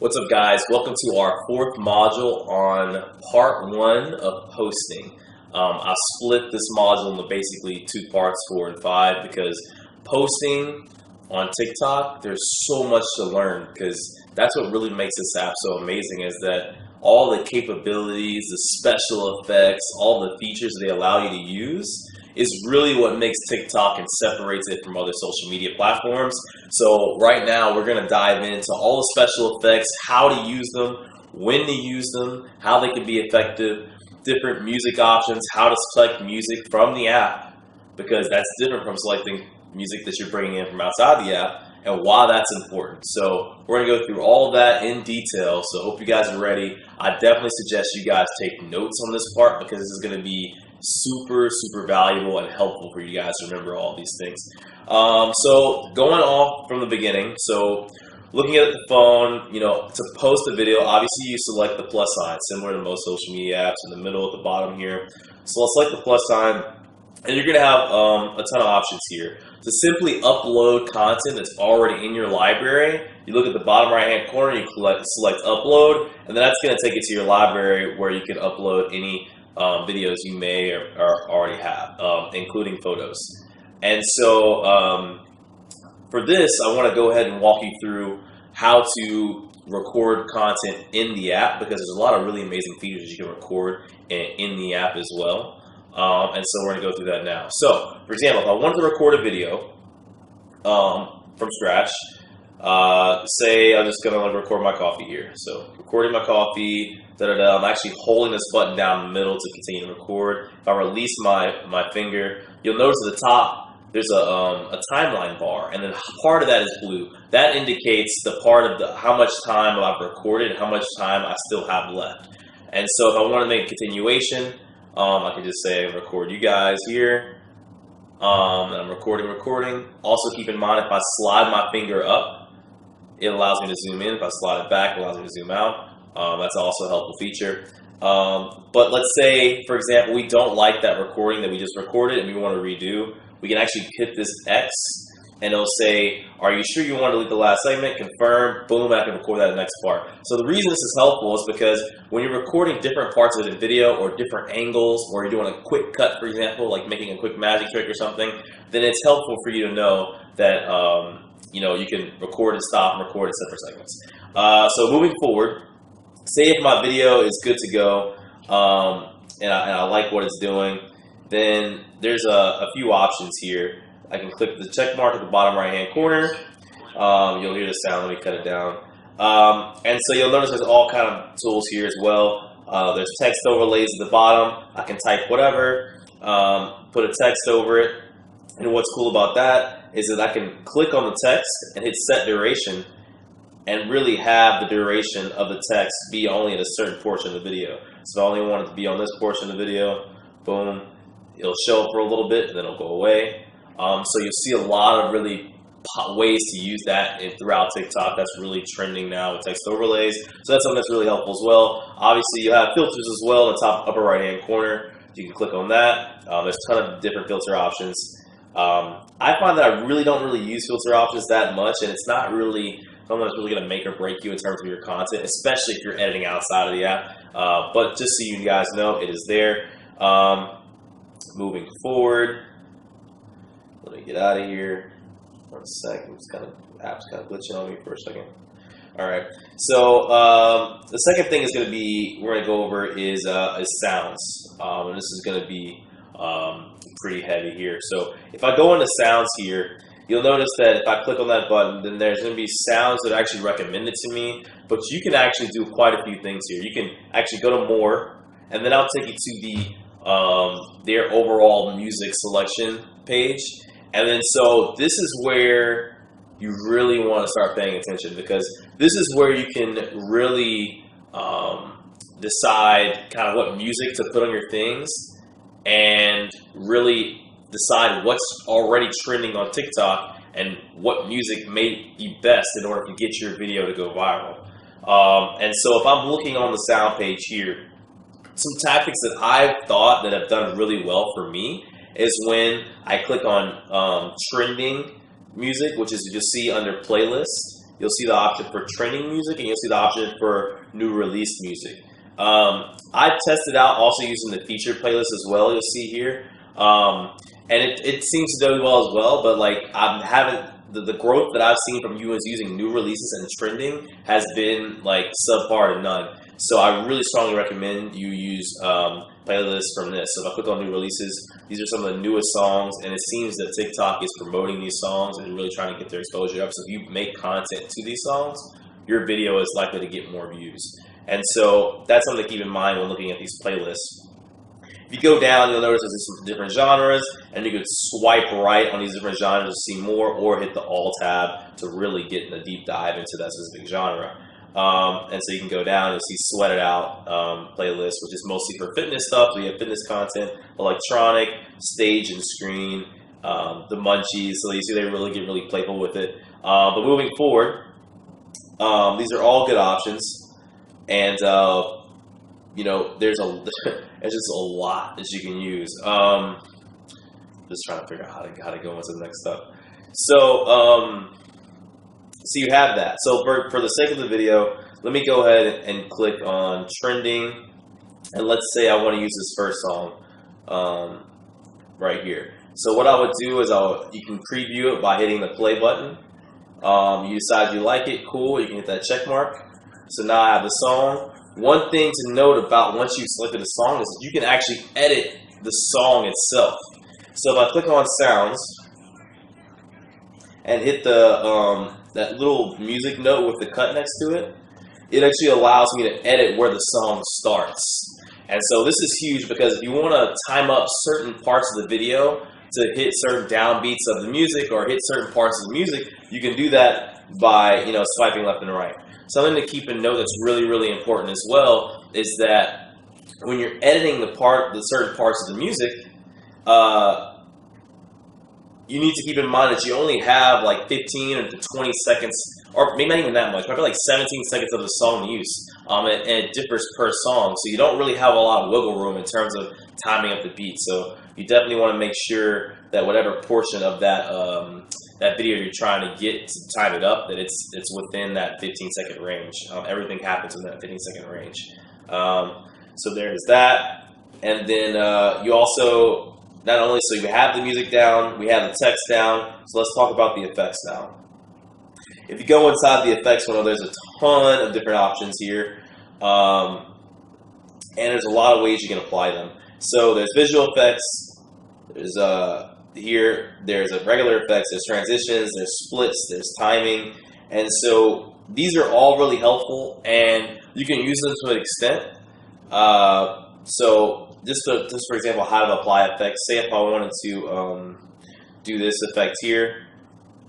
What's up, guys? Welcome to our fourth module on part one of posting. I split this module into basically two parts, 4 and 5, because posting on TikTok, there's so much to learn, because that's what really makes this app so amazing, is that all the capabilities, the special effects, all the features they allow you to use is really what makes TikTok and separates it from other social media platforms. So right now we're going to dive into all the special effects, how to use them, when to use them, how they can be effective, different music options, how to select music from the app, because that's different from selecting music that you're bringing in from outside the app, and why that's important. So we're going to go through all of that in detail. So hope you guys are ready. I definitely suggest you guys take notes on this part, because this is going to be super valuable and helpful for you guys to remember all these things. So going off from the beginning, so looking at the phone, to post a video, obviously you select the plus sign, similar to most social media apps, in the middle at the bottom here. So let's select the plus sign, and you're going to have a ton of options here. To simply upload content that's already in your library, you look at the bottom right hand corner, you select upload, and then that's going to take it to your library where you can upload any videos you may or already have, including photos. And so for this, I want to go ahead and walk you through how to record content in the app, because there's a lot of really amazing features you can record in the app as well. And so we're going to go through that now. So, for example, if I wanted to record a video from scratch, say I'm just going to record my coffee here. So, recording my coffee, I'm actually holding this button down in the middle to continue to record. If I release my finger, you'll notice at the top there's a timeline bar, and then part of that is blue. That indicates the part of how much time I've recorded and how much time I still have left. And so if I want to make a continuation, I can just say record you guys here. And I'm recording. Also keep in mind, if I slide my finger up, it allows me to zoom in. If I slide it back, it allows me to zoom out. That's also a helpful feature. But let's say, for example, we don't like that recording that we just recorded and we want to redo. We can actually hit this X, and it'll say, are you sure you want to delete the last segment? Confirm. Boom, I can record that next part. So the reason this is helpful is because when you're recording different parts of the video or different angles, or you're doing a quick cut, for example, like making a quick magic trick or something, then it's helpful for you to know that you can record and stop and record in separate segments. So moving forward, say if my video is good to go and I like what it's doing, then there's a few options here. I can click the check mark at the bottom right hand corner. You'll hear the sound. Let me cut it down. And so you'll notice there's all kind of tools here as well. There's text overlays at the bottom. I can type whatever, put a text over it. And what's cool about that is that I can click on the text and hit set duration, and really have the duration of the text be only at a certain portion of the video. So if I only want it to be on this portion of the video, boom, it'll show up for a little bit and then it'll go away. So you'll see a lot of really ways to use that throughout TikTok. That's really trending now with text overlays. So that's something that's really helpful as well. Obviously, you have filters as well in the top upper right hand corner. You can click on that. There's a ton of different filter options. I find that I really don't use filter options that much, and it's not really something that's really going to make or break you in terms of your content, especially if you're editing outside of the app. But just so you guys know, it is there. Moving forward, let me get out of here. 1 second. App's kind of glitching on me for a second. All right. So the second thing is going to be we're going to go over is sounds, and this is going to be pretty heavy here. So if I go into sounds here, you'll notice that if I click on that button, then there's going to be sounds that are actually recommended to me. But you can actually do quite a few things here. You can actually go to more, and then I'll take you to their overall music selection page. And then so this is where you really want to start paying attention, because this is where you can really decide kind of what music to put on your things, and really decide what's already trending on TikTok and what music may be best in order to get your video to go viral. And so if I'm looking on the sound page here, some tactics that I've thought that have done really well for me is when I click on trending music, which is you just see under playlist. you'll see the option for trending music, and you'll see the option for new released music. I've tested out also using the featured playlist as well, you'll see here. And it seems to do well as well, but like I haven't, the growth that I've seen from you is using new releases and trending has been like subpar to none. So I really strongly recommend you use playlists from this. So if I click on new releases, these are some of the newest songs, and it seems that TikTok is promoting these songs and really trying to get their exposure up. So if you make content to these songs, your video is likely to get more views. And so that's something to keep in mind when looking at these playlists. If you go down, you'll notice there's some different genres, and you could swipe right on these different genres to see more, or hit the All tab to really get in a deep dive into that specific genre. And so you can go down and see Sweat It Out playlist, which is mostly for fitness stuff. We have fitness content, electronic, stage and screen, the munchies. So you see they really get really playful with it. But moving forward, these are all good options. And you know, there's just a lot that you can use. Just trying to figure out how to go into the next stuff. So so you have that. So for the sake of the video, let me go ahead and click on trending, and let's say I want to use this first song right here. So what I would do is you can preview it by hitting the play button. You decide you like it, cool. You can hit that check mark. So now I have the song. One thing to note about once you've selected a song is you can actually edit the song itself. So if I click on sounds and hit the that little music note with the cut next to it, it actually allows me to edit where the song starts. And so this is huge, because if you want to time up certain parts of the video to hit certain downbeats of the music or hit certain parts of the music, you can do that by, you know, swiping left and right. Something to keep in note that's really, really important as well is that when you're editing the certain parts of the music, you need to keep in mind that you only have like 15 to 20 seconds, or maybe not even that much, probably like 17 seconds of the song to use. And it differs per song, so you don't really have a lot of wiggle room in terms of timing up the beat. So you definitely want to make sure that whatever portion of that that video you're trying to get to time it up, that it's within that 15-second range. Everything happens in that 15-second range. So there's that. And then you also, not only, so you have the music down, we have the text down, so let's talk about the effects now. If you go inside the effects window, there's a ton of different options here. And there's a lot of ways you can apply them. So there's visual effects, there's here, there's regular effects, there's transitions, there's splits, there's timing, and so these are all really helpful, and you can use them to an extent. So just for example, how to apply effects. Say if I wanted to do this effect here,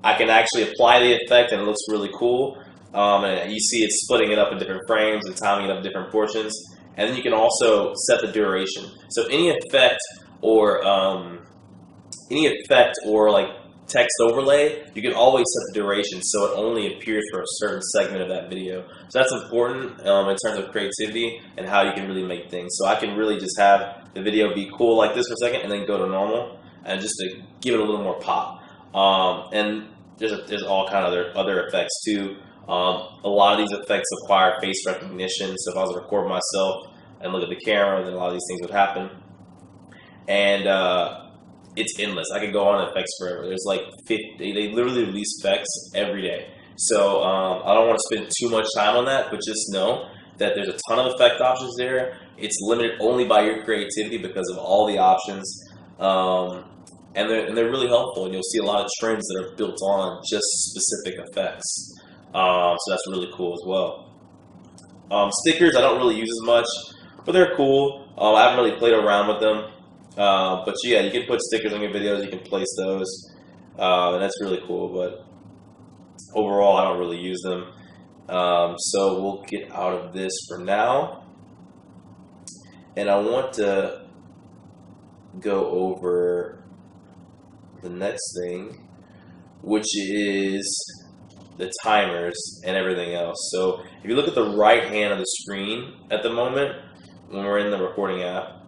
I can actually apply the effect, and it looks really cool. And you see it's splitting it up in different frames and timing it up in different portions. And then you can also set the duration. So any effect or like text overlay, you can always set the duration so it only appears for a certain segment of that video. So that's important in terms of creativity and how you can really make things. So I can really just have the video be cool like this for a second and then go to normal, and just to give it a little more pop. And there's all kind of other effects too. A lot of these effects require face recognition. So if I was to record myself and look at the camera, then a lot of these things would happen. And it's endless. I could go on effects forever. There's like 50, they literally release effects every day. So I don't want to spend too much time on that, but just know that there's a ton of effect options there. It's limited only by your creativity because of all the options. And they're really helpful, and you'll see a lot of trends that are built on just specific effects. So that's really cool as well. Stickers I don't really use as much, but they're cool. I haven't really played around with them. But yeah, you can put stickers on your videos, you can place those, and that's really cool, but overall I don't really use them. So we'll get out of this for now, and I want to go over the next thing, which is the timers and everything else. So if you look at the right hand of the screen at the moment when we're in the recording app,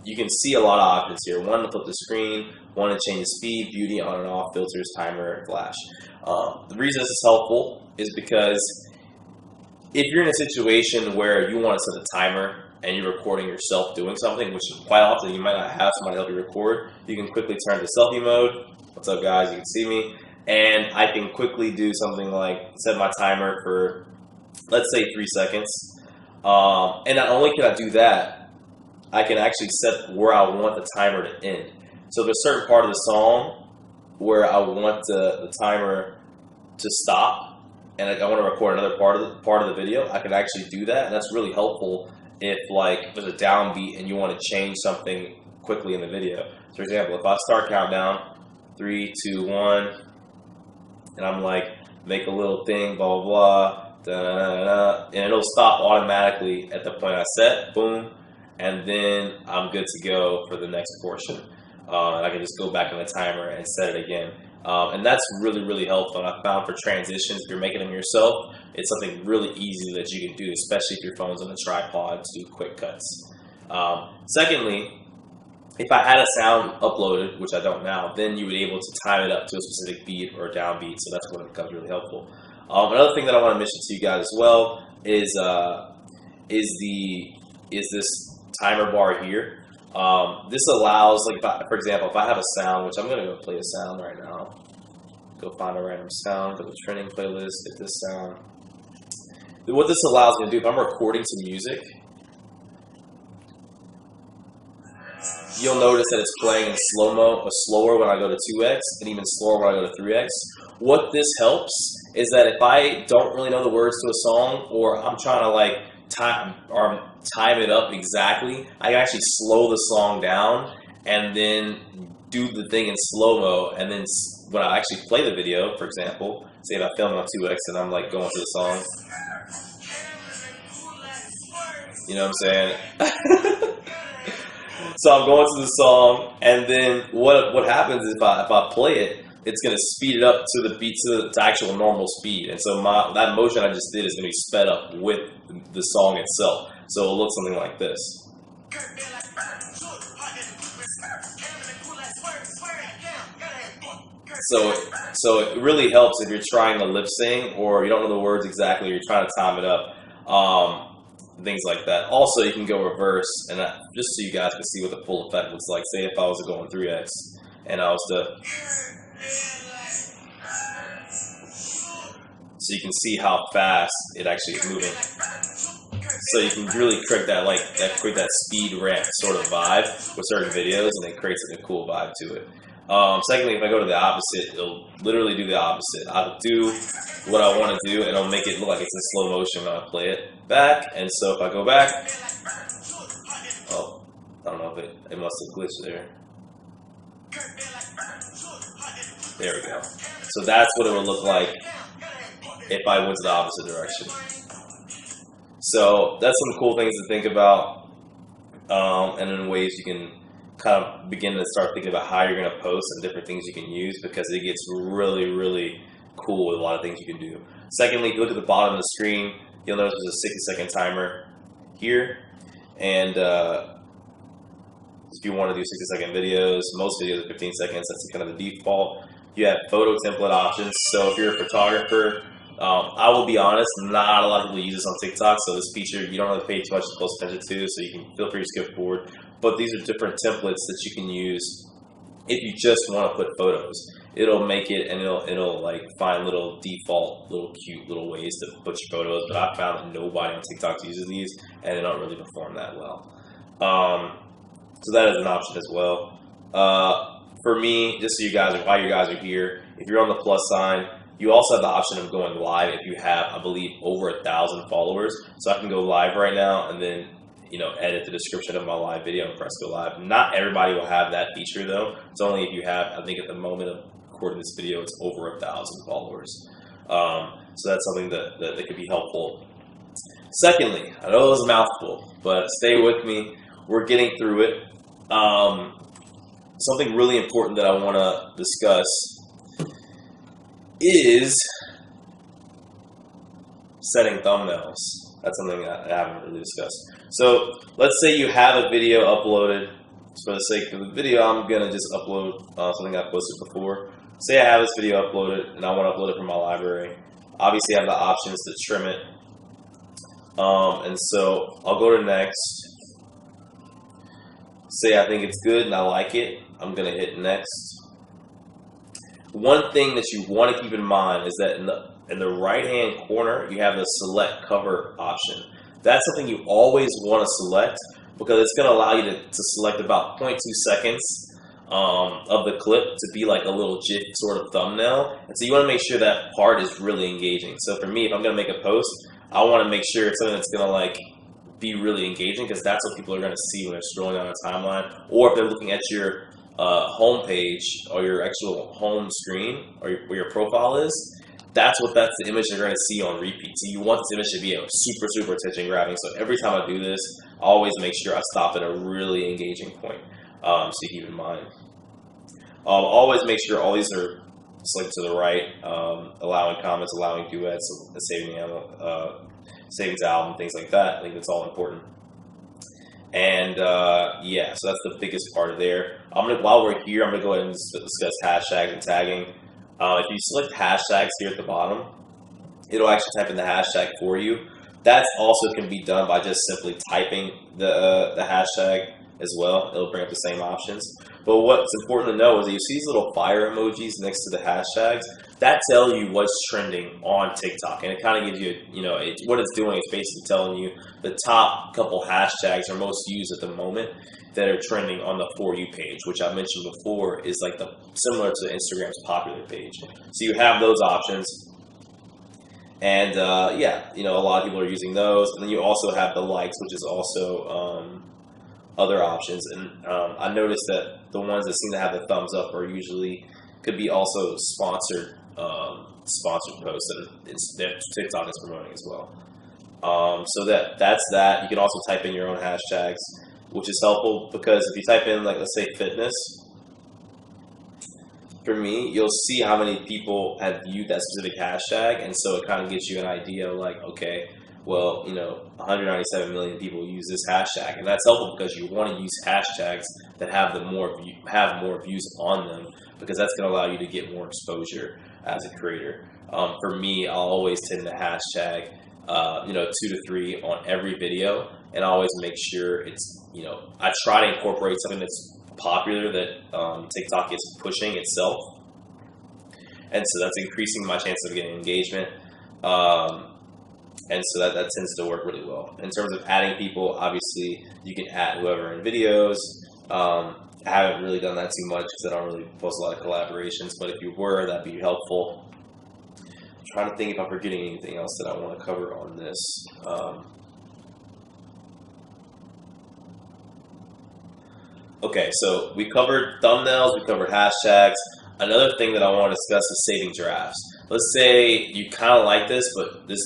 you can see a lot of options here. One to flip the screen, one to change the speed, beauty, on and off, filters, timer, flash. The reason this is helpful is because if you're in a situation where you want to set a timer and you're recording yourself doing something, which quite often you might not have somebody help you record, you can quickly turn to selfie mode. What's up, guys? You can see me. And I can quickly do something like set my timer for, let's say, 3 seconds. And not only can I do that, I can actually set where I want the timer to end. So there's a certain part of the song where I want the timer to stop, and I want to record another part of the video. I can actually do that, and that's really helpful if like there's a downbeat and you want to change something quickly in the video. So for example, if I start countdown 3, 2, 1, and I'm like make a little thing, blah blah blah, da, da, da, and it'll stop automatically at the point I set, boom, and then I'm good to go for the next portion. And I can just go back on the timer and set it again. And that's really, really helpful. And I found for transitions, if you're making them yourself, it's something really easy that you can do, especially if your phone's on a tripod to do quick cuts. Secondly, if I had a sound uploaded, which I don't now, then you would be able to time it up to a specific beat or downbeat. So that's when it becomes really helpful. Another thing that I want to mention to you guys as well is this timer bar here. This allows, like, for example, if I have a sound, which I'm going to go play a sound right now, go find a random sound, go to the trending playlist, get this sound. What this allows me to do, if I'm recording some music, you'll notice that it's playing in slow-mo, or slower when I go to 2x, and even slower when I go to 3x. What this helps is that if I don't really know the words to a song, or I'm trying to like time it up exactly, I can actually slow the song down and then do the thing in slow-mo, and then when I actually play the video, for example, say if I film on 2x and I'm like going through the song, you know what I'm saying? So I'm going to the song, and then what happens is if I play it, it's going to speed it up to the beat, to actual normal speed. And so that motion I just did is going to be sped up with the song itself. So it'll look something like this. So it really helps if you're trying to lip sync or you don't know the words exactly, or you're trying to time it up, things like that. Also, you can go reverse, and just so you guys can see what the full effect looks like. Say if I was going 3x and I was to, so you can see how fast it actually is moving. So you can really create that speed ramp sort of vibe with certain videos, and it creates like a cool vibe to it. Secondly, if I go to the opposite, it'll literally do the opposite. I'll do what I want to do, and it'll make it look like it's in slow motion when I play it back. And so if I go back, oh, I don't know if it must have glitched there. There we go. So that's what it would look like if I went to the opposite direction. So that's some cool things to think about, and in ways you can kind of begin to start thinking about how you're going to post and different things you can use, because it gets really, really cool with a lot of things you can do. Secondly, if you look at the bottom of the screen, you'll notice there's a 60-second timer here, and if you want to do 60-second videos, most videos are 15 seconds, that's kind of the default. You have photo template options, so if you're a photographer, I will be honest, not a lot of people use this on TikTok, so this feature you don't really pay too much close attention to, so you can feel free to skip forward. But these are different templates that you can use if you just want to put photos. It'll make it, and it'll like find little default, little cute little ways to put your photos. But I found that nobody on TikTok uses these, and they don't really perform that well. So that is an option as well. For me, just so you guys, while you guys are here, if you're on the plus sign, you also have the option of going live if you have, I believe, over 1,000 followers. So I can go live right now and then, edit the description of my live video and press go live. Not everybody will have that feature though. It's only if you have, I think at the moment of recording this video, it's over 1,000 followers. So that's something that could be helpful. Secondly, I know it was a mouthful, but stay with me. We're getting through it. Something really important that I want to discuss is setting thumbnails. That's something I haven't really discussed. So let's say you have a video uploaded for the sake of the video, I'm gonna just upload something I posted before. Say I have this video uploaded and I want to upload it from my library. Obviously, I have the options to trim it, and so I'll go to next. Say I think it's good and I like it. I'm gonna hit next. One thing that you want to keep in mind is that in the right hand corner you have the select cover option. That's something you always want to select, because it's going to allow you to select about 0.2 seconds of the clip to be like a little GIF sort of thumbnail. And so you want to make sure that part is really engaging. So for me, if I'm going to make a post, I want to make sure it's something that's going to like be really engaging, because that's what people are going to see when they're scrolling down a timeline, or if they're looking at your home page or your actual home screen or where your profile is. That's the image they're going to see on repeat. So you want this image to be a super attention grabbing. So every time I do this, I always make sure I stop at a really engaging point. So you keep in mind. Always make sure all these are selected to the right, allowing comments, allowing duets, saving to album, things like that. I think that's all important. And yeah, so that's the biggest part there. While we're here, I'm gonna go ahead and discuss hashtags and tagging. If you select hashtags here at the bottom, it'll actually type in the hashtag for you. That also can be done by just simply typing the hashtag as well. It'll bring up the same options. But what's important to know is that you see these little fire emojis next to the hashtags. That tell you what's trending on TikTok, and it kind of gives you, what it's doing is basically telling you the top couple hashtags are most used at the moment that are trending on the For You page, which I mentioned before is like similar to Instagram's popular page. So you have those options, and yeah, a lot of people are using those. And then you also have the likes, which is also other options. And I noticed that the ones that seem to have the thumbs up are usually could be also sponsored posts that TikTok is promoting as well. So that's that. You can also type in your own hashtags, which is helpful, because if you type in, like, let's say fitness, for me, you'll see how many people have viewed that specific hashtag, and so it kind of gives you an idea of like, okay, well, 197 million people use this hashtag, and that's helpful because you want to use hashtags that have more views on them, because that's going to allow you to get more exposure as a creator. For me, I'll always tend to hashtag 2 to 3 on every video, and I always make sure it's I try to incorporate something that's popular that TikTok is pushing itself, and so that's increasing my chances of getting engagement. And so that tends to work really well. In terms of adding people, obviously you can add whoever in videos. I haven't really done that too much because I don't really post a lot of collaborations, but if you were, that'd be helpful. I'm trying to think if I'm forgetting anything else that I want to cover on this. Okay, so we covered thumbnails, we covered hashtags. Another thing that I want to discuss is saving drafts. Let's say you kind of like this, but this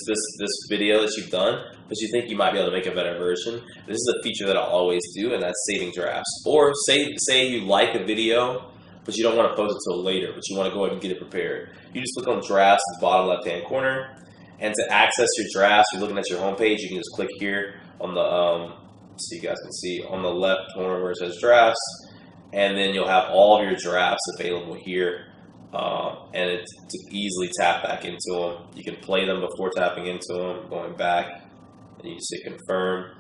video that you've done, but you think you might be able to make a better version. This is a feature that I'll always do, and that's saving drafts. Or say you like a video, but you don't want to post it till later, but you want to go ahead and get it prepared. You just click on drafts at the bottom left-hand corner, and to access your drafts, you're looking at your home page, you can just click here on the so you guys can see on the left corner where it says drafts, and then you'll have all of your drafts available here, and it's to easily tap back into them. You can play them before tapping into them, going back, and you just hit confirm.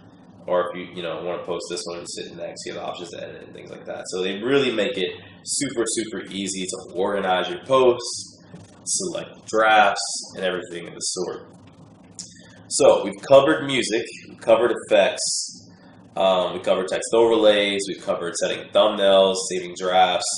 Or if you want to post this one, just hit next. You have options to edit and things like that. So they really make it super easy to organize your posts, select drafts, and everything of the sort. So we've covered music, we've covered effects. We covered text overlays, we covered setting thumbnails, saving drafts.